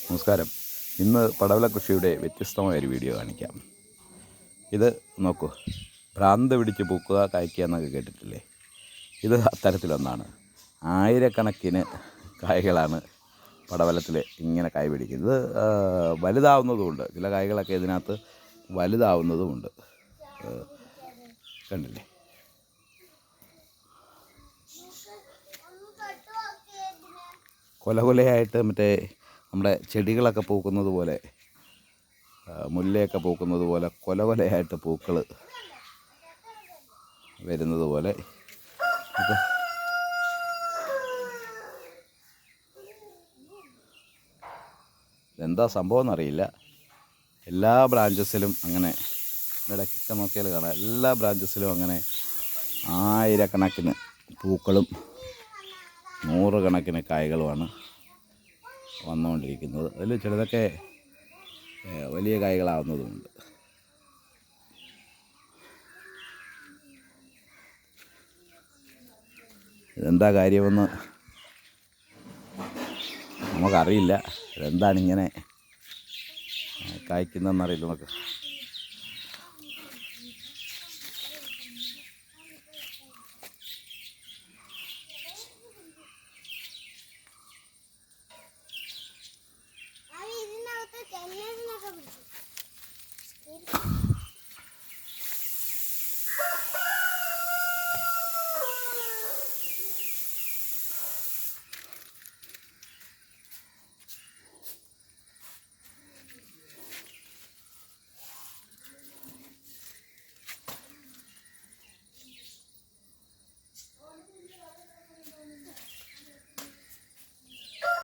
നമസ്കാരം. ഇന്ന് പടവല കൃഷിയുടെ വ്യത്യസ്തമായൊരു വീഡിയോ കാണിക്കാം. ഇത് നോക്കൂ, ഭ്രാന്ത് പിടിച്ച് പൂക്കുക കായ്ക്കുക എന്നൊക്കെ കേട്ടിട്ടില്ലേ? ഇത് അത്തരത്തിലൊന്നാണ്. ആയിരക്കണക്കിന് കായ്കളാണ് പടവലത്തിൽ ഇങ്ങനെ കായ് പിടിക്കുന്നത്. ഇത് വലുതാവുന്നതുമുണ്ട്, ചില കായ്കളൊക്കെ ഇതിനകത്ത് വലുതാവുന്നതുമുണ്ട്. കണ്ടില്ലേ? കൊലകൊലയായിട്ട് മറ്റേ നമ്മുടെ ചെടികളൊക്കെ പൂക്കുന്നത് പോലെ, മുല്ലയൊക്കെ പൂക്കുന്നത് പോലെ കൊലകൊലയായിട്ട് പൂക്കൾ വരുന്നത് പോലെ എന്താ സംഭവം എന്നറിയില്ല. എല്ലാ ബ്രാഞ്ചസിലും അങ്ങനെ, ഇടയ്ക്കൊക്കെ നോക്കിയാൽ കാണാം, എല്ലാ ബ്രാഞ്ചസിലും അങ്ങനെ ആയിരക്കണക്കിന് പൂക്കളും നൂറുകണക്കിന് കായ്കളുമാണ് വന്നുകൊണ്ടിരിക്കുന്നത്. അതിൽ ചിലതൊക്കെ വലിയ കായ്കളാവുന്നതുമുണ്ട്. ഇതെന്താ കാര്യമെന്ന് നമുക്കറിയില്ല. ഇതെന്താണ് ഇങ്ങനെ കായ്ക്കുന്നതെന്നറിയില്ല നമുക്ക്.